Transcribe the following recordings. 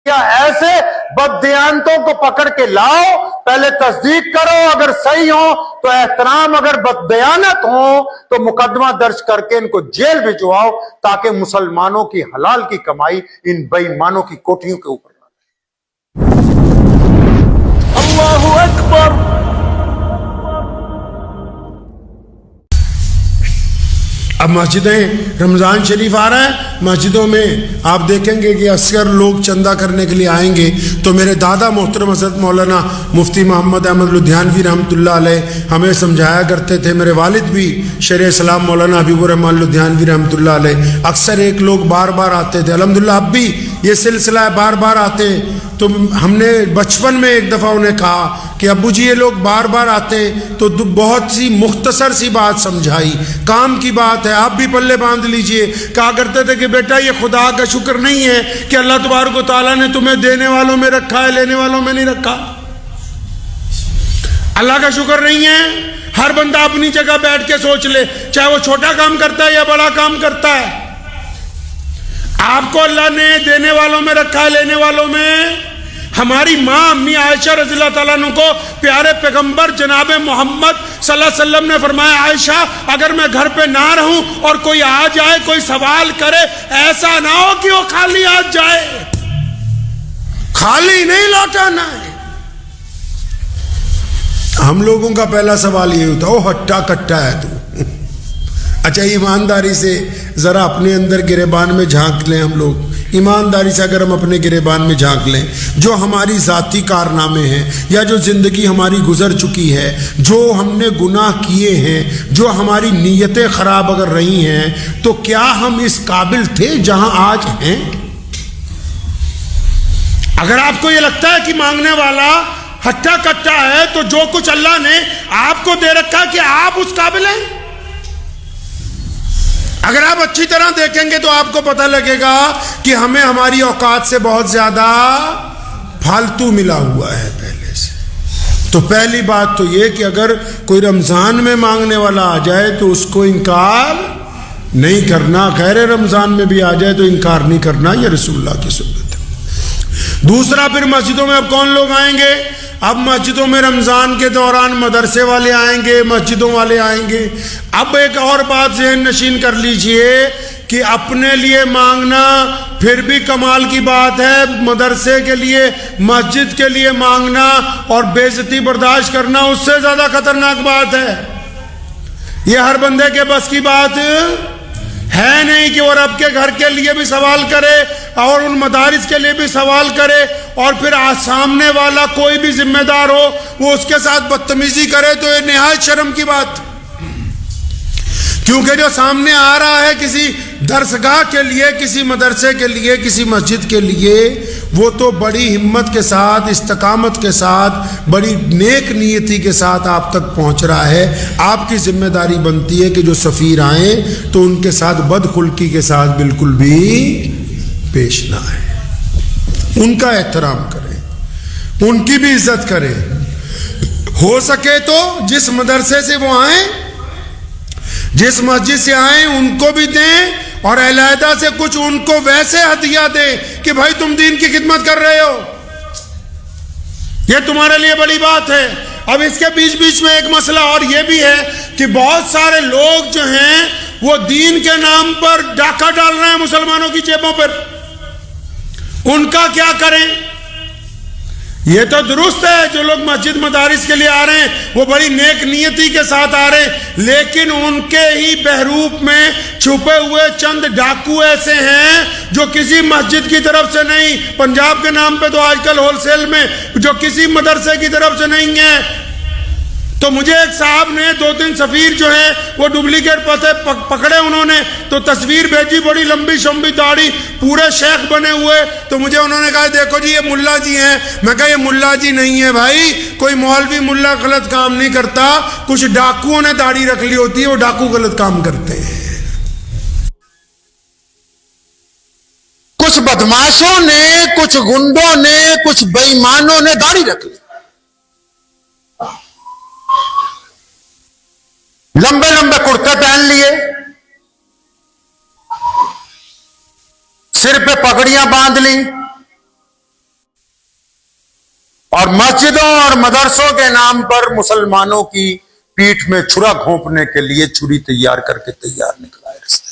क्या ऐसे बददियानतों को पकड़ के लाओ, पहले तस्दीक करो, अगर सही हो तो एहतराम, अगर बददियानत हो तो मुकदमा दर्ज करके इनको जेल भिजवाओ, ताकि मुसलमानों की हलाल की कमाई इन बेईमानों की कोठियों के ऊपर। अल्लाहु अकबर। अब मस्जिदें, रमज़ान शरीफ आ रहा है, मस्जिदों में आप देखेंगे कि अक्सर लोग चंदा करने के लिए आएंगे। तो मेरे दादा मोहतरम हज़रत मौलाना मुफ्ती मोहम्मद अहमद लुधियानवी रहमतुल्लाह अलैह हमें समझाया करते थे। मेरे वालिद भी शेर इस्लाम मौलाना हबीबुर रहमान लुधियानवी रहमतुल्लाह अलैह अक्सर एक लोग बार बार आते थे। अल्हम्दुलिल्लाह अब भी ये सिलसिला है, बार बार आते। तो हमने बचपन में एक दफ़ा उन्हें कहा कि अब्बू जी ये लोग बार बार आते, तो बहुत सी मुख्तसर सी बात समझाई, काम की बात है, आप भी पल्ले बांध लीजिए। कहा करते थे कि बेटा ये खुदा का शुक्र नहीं है कि अल्लाह तबारक व तआला ने तुम्हें देने वालों में रखा है, लेने वालों में नहीं रखा। अल्लाह का शुक्र नहीं है। हर बंदा अपनी जगह बैठ के सोच ले, चाहे वो छोटा काम करता है या बड़ा काम करता है, आपको अल्लाह ने देने वालों में रखा है, लेने वालों में। हमारी माँ अम्मी आयशा रज़ियल्लाहु ताला अन्हा को प्यारे पैगंबर जनाब मोहम्मद सल्लल्लाहु अलैहि वसल्लम ने फरमाया, आयशा अगर मैं घर पे ना रहूं और कोई आ जाए, कोई सवाल करे, ऐसा ना हो कि वो खाली आ जाए, खाली नहीं लौटाना है। हम लोगों का पहला सवाल ये होता, ओ हट्टा कट्टा है तू। अच्छा, ईमानदारी से जरा अपने अंदर गिरेबान में झांक लें। हम लोग ईमानदारी से अगर हम अपने गिरेबान में झांक लें, जो हमारी ज़ाती कारनामे हैं या जो ज़िंदगी हमारी गुजर चुकी है, जो हमने गुनाह किए हैं, जो हमारी नीयतें ख़राब अगर रही हैं, तो क्या हम इस काबिल थे जहां आज हैं? अगर आपको ये लगता है कि मांगने वाला हट्टा कट्टा है, तो जो कुछ अल्लाह ने आपको दे रखा कि आप उस काबिल हैं। अगर आप अच्छी तरह देखेंगे तो आपको पता लगेगा कि हमें हमारी औकात से बहुत ज्यादा फालतू मिला हुआ है पहले से। तो पहली बात तो ये कि अगर कोई रमजान में मांगने वाला आ जाए तो उसको इनकार नहीं करना, गैर रमजान में भी आ जाए तो इनकार नहीं करना, यह रसूलुल्लाह की सुन्नत है। दूसरा, फिर मस्जिदों में अब कौन लोग आएंगे? अब मस्जिदों में रमज़ान के दौरान मदरसे वाले आएंगे, मस्जिदों वाले आएंगे। अब एक और बात ज़हन नशीन कर लीजिए कि अपने लिए मांगना फिर भी कमाल की बात है, मदरसे के लिए, मस्जिद के लिए मांगना और बेइज्जती बर्दाश्त करना उससे ज़्यादा खतरनाक बात है। यह हर बंदे के बस की बात है नहीं कि वो रब के घर के लिए भी सवाल करे और उन मदारिस के लिए भी सवाल करे, और फिर सामने वाला कोई भी जिम्मेदार हो वो उसके साथ बदतमीजी करे, तो ये निहायत शर्म की बात। क्योंकि जो सामने आ रहा है किसी दरसगाह के लिए, किसी मदरसे के लिए, किसी मस्जिद के लिए, वो तो बड़ी हिम्मत के साथ, इस्तकामत के साथ, बड़ी नेक नीयती के साथ आप तक पहुंच रहा है। आपकी जिम्मेदारी बनती है कि जो सफ़ीर आए तो उनके साथ बदखुल्की के साथ बिल्कुल भी पेश ना आए, उनका एहतराम करें, उनकी भी इज्जत करें। हो सके तो जिस मदरसे से वो आए, जिस मस्जिद से आए, उनको भी दें, और अलहदा से कुछ उनको वैसे हदिया दें कि भाई तुम दीन की खिदमत कर रहे हो, ये तुम्हारे लिए बड़ी बात है। अब इसके बीच बीच में एक मसला और ये भी है कि बहुत सारे लोग जो हैं वो दीन के नाम पर डाका डाल रहे हैं मुसलमानों की जेबों पर। उनका क्या करें? ये तो दुरुस्त है, जो लोग मस्जिद मदारिस के लिए आ रहे हैं वो बड़ी नेक नियति के साथ आ रहे हैं, लेकिन उनके ही बहरूप में छुपे हुए चंद डाकू ऐसे हैं जो किसी मस्जिद की तरफ से नहीं, पंजाब के नाम पे तो आजकल होलसेल में, जो किसी मदरसे की तरफ से नहीं है। तो मुझे एक साहब ने 2-3 सफ़ीर जो है वो डुप्लीकेट पते पकड़े, उन्होंने तो तस्वीर भेजी, बड़ी लंबी शंबी दाढ़ी, पूरे शेख बने हुए। तो मुझे उन्होंने कहा देखो जी ये मुल्ला जी हैं। मैं कहा ये मुल्ला जी नहीं है भाई, कोई मौलवी मुल्ला गलत काम नहीं करता, कुछ डाकुओं ने दाढ़ी रख ली होती है, वो डाकू गलत काम करते हैं। कुछ बदमाशों ने, कुछ गुंडों ने, कुछ बेईमानों ने दाढ़ी रख ली, लंबे लंबे कुर्ते पहन लिए, सिर पे पगड़ियां बांध ली, और मस्जिदों और मदरसों के नाम पर मुसलमानों की पीठ में छुरा घोंपने के लिए छुरी तैयार करके तैयार निकला है रास्ते।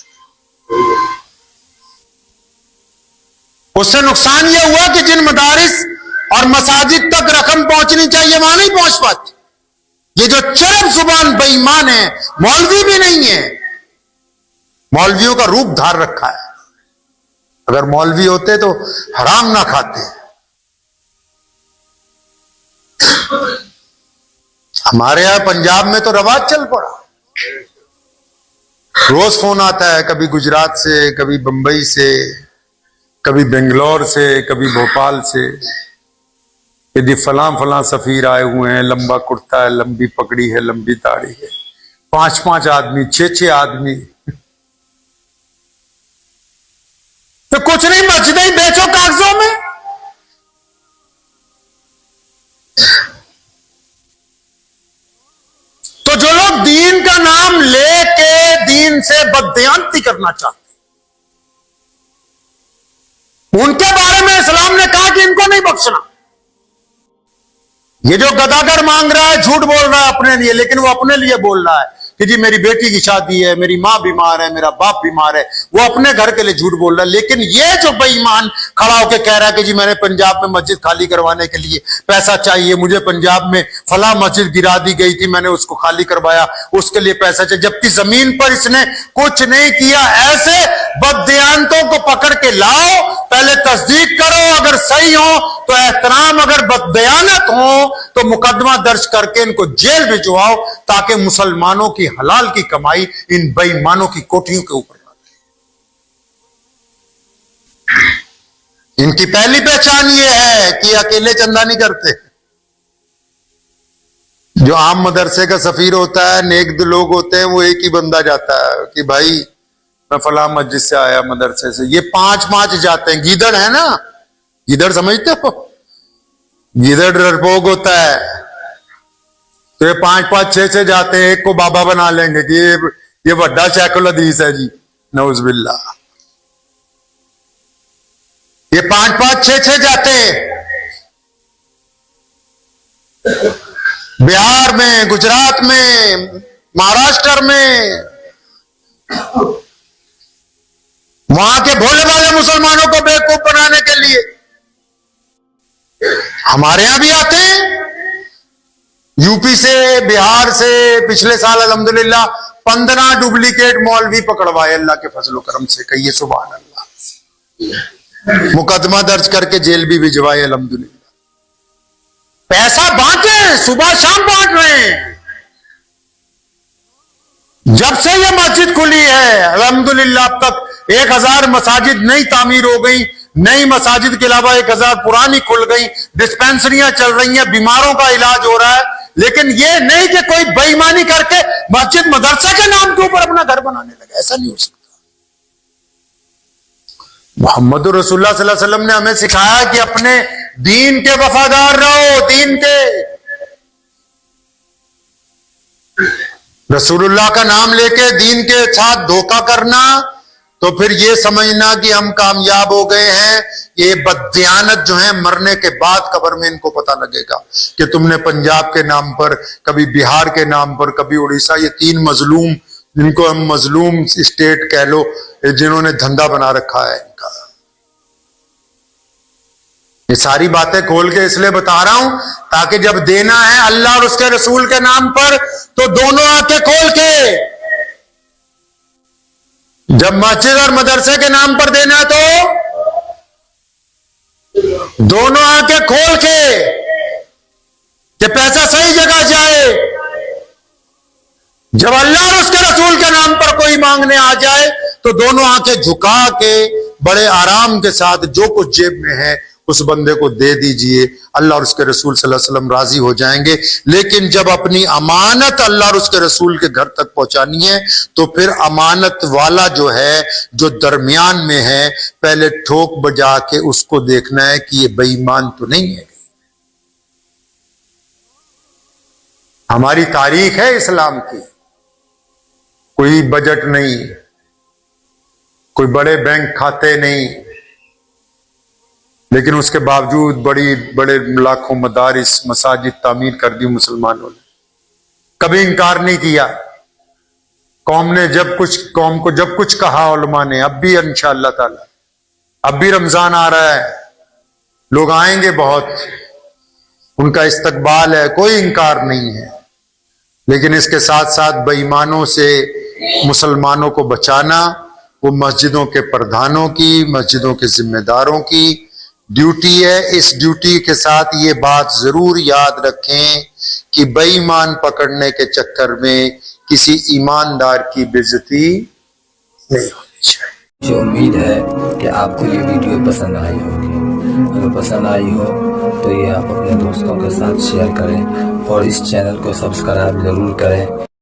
उससे नुकसान यह हुआ कि जिन मदारिस और मसाजिद तक रकम पहुंचनी चाहिए वहां नहीं पहुंच पाती। ये जो चरम जुबान बेईमान है, मौलवी भी नहीं है, मौलवियों का रूप धार रखा है। अगर मौलवी होते तो हराम ना खाते। हमारे यहां पंजाब में तो रवाज चल पड़ा, रोज फोन आता है, कभी गुजरात से, कभी बंबई से, कभी बेंगलोर से, कभी भोपाल से। यदि फलां फलां सफीर आए हुए हैं, लंबा कुर्ता है, लंबी पगड़ी है, लंबी दाढ़ी है, 5-5 आदमी, 6-6 आदमी। तो कुछ नहीं, मस्जिदें ही बेचो कागजों में। तो जो लोग दीन का नाम लेके दीन से बददयांती करना चाहते, उनके बारे में इस्लाम ने कहा कि इनको नहीं बख्शना। ये जो गदागर मांग रहा है, झूठ बोल रहा है अपने लिए, लेकिन वो अपने लिए बोल रहा है कि जी मेरी बेटी की शादी है, मेरी मां बीमार है, मेरा बाप बीमार है, वो अपने घर के लिए झूठ बोल रहा है। लेकिन ये जो बेईमान खड़ा होकर कह रहा है कि जी मैंने पंजाब में मस्जिद खाली करवाने के लिए पैसा चाहिए, मुझे पंजाब में फला मस्जिद गिरा दी गई थी, मैंने उसको खाली करवाया, उसके लिए पैसा चाहिए, जबकि जमीन पर इसने कुछ नहीं किया। ऐसे बददियानतों को पकड़ के लाओ, पहले तस्दीक करो, अगर सही हो तो एहतराम, अगर बददयानत हो तो मुकदमा दर्ज करके इनको जेल भिजवाओ, ताकि मुसलमानों की हलाल की कमाई इन बेईमानों की कोठियों के ऊपर ना जाए। इनकी पहली पहचान ये है कि अकेले चंदा नहीं करते। जो आम मदरसे का सफीर होता है, नेक लोग होते हैं, वो एक ही बंदा जाता है कि भाई मैं फला मस्जिद से आया, मदरसे से। ये 5-5 जाते हैं। गीदड़ है ना, गीदड़ समझते हो, गीदड़ डरपोक होता है, तो ये 5-5, 6-6 जाते हैं, एक को बाबा बना लेंगे कि ये बड़ा शैखुल हदीस है जी, नऊजुबिल्लाह। ये 5-5, 6-6 जाते हैं बिहार में, गुजरात में, महाराष्ट्र में, वहां के भोले भाले मुसलमानों को बेवकूफ बनाने के लिए। हमारे यहां भी आते हैं, यूपी से, बिहार से। पिछले साल अल्हम्दुलिल्लाह 15 डुप्लीकेट मौलवी पकड़वाए अल्लाह के फजल करम से। कहिए सुभान अल्लाह। मुकदमा दर्ज करके जेल भी भिजवाए अल्हम्दुलिल्लाह। पैसा बांटे, सुबह शाम बांट रहे हैं। जब से ये मस्जिद खुली है अल्हम्दुलिल्लाह अब तक 1000 मसाजिद नई तामीर हो गई, नई मसाजिद के अलावा 1000 पुरानी खुल गई, डिस्पेंसरियां चल रही हैं, बीमारों का इलाज हो रहा है। लेकिन ये नहीं कि कोई बेईमानी करके मस्जिद मदरसा के नाम के ऊपर अपना घर बनाने लगे। ऐसा नहीं हो सकता। मोहम्मद रसूलुल्लाह सल्लल्लाहु अलैहि वसल्लम ने हमें सिखाया कि अपने दीन के वफादार रहो। दीन के, रसूलुल्लाह का नाम लेके दीन के साथ धोखा करना तो फिर ये समझना कि हम कामयाब हो गए हैं। ये बददियानत जो है मरने के बाद कब्र में इनको पता लगेगा कि तुमने पंजाब के नाम पर, कभी बिहार के नाम पर, कभी उड़ीसा, ये 3 मजलूम, जिनको हम मजलूम स्टेट कह लो, जिन्होंने धंधा बना रखा है इनका। ये सारी बातें खोल के इसलिए बता रहा हूं ताकि जब देना है अल्लाह और उसके रसूल के नाम पर तो दोनों आंखें खोल के, जब मस्जिद और मदरसे के नाम पर देना है तो दोनों आंखें खोल के कि पैसा सही जगह जाए। जब अल्लाह और उसके रसूल के नाम पर कोई मांगने आ जाए तो दोनों आंखें झुका के बड़े आराम के साथ जो कुछ जेब में है उस बंदे को दे दीजिए। अल्लाह और उसके रसूल सल्लल्लाहु अलैहि वसल्लम राजी हो जाएंगे। लेकिन जब अपनी अमानत अल्लाह और उसके रसूल के घर तक पहुंचानी है तो फिर अमानत वाला जो है, जो दरमियान में है, पहले ठोक बजा के उसको देखना है कि ये बेईमान तो नहीं है। हमारी तारीख है इस्लाम की, कोई बजट नहीं, कोई बड़े बैंक खाते नहीं, लेकिन उसके बावजूद बड़ी बड़े लाखों मदारिस मसाजिद तामीर कर दी मुसलमानों ने, कभी इंकार नहीं किया। कौम को जब कुछ कहा उलमा ने, अब भी इंशाअल्लाह ताला, अब भी रमजान आ रहा है, लोग आएंगे बहुत, उनका इस्तकबाल है, कोई इंकार नहीं है। लेकिन इसके साथ साथ बेईमानों से मुसलमानों को बचाना वो मस्जिदों के प्रधानों की, मस्जिदों के जिम्मेदारों की ड्यूटी है। इस ड्यूटी के साथ ये बात जरूर याद रखें कि बेईमान पकड़ने के चक्कर में किसी ईमानदार की बेइज्जती नहीं होनी चाहिए। मुझे उम्मीद है कि आपको ये वीडियो पसंद आई होगी। अगर पसंद आई हो तो ये आप अपने दोस्तों के साथ शेयर करें और इस चैनल को सब्सक्राइब जरूर करें।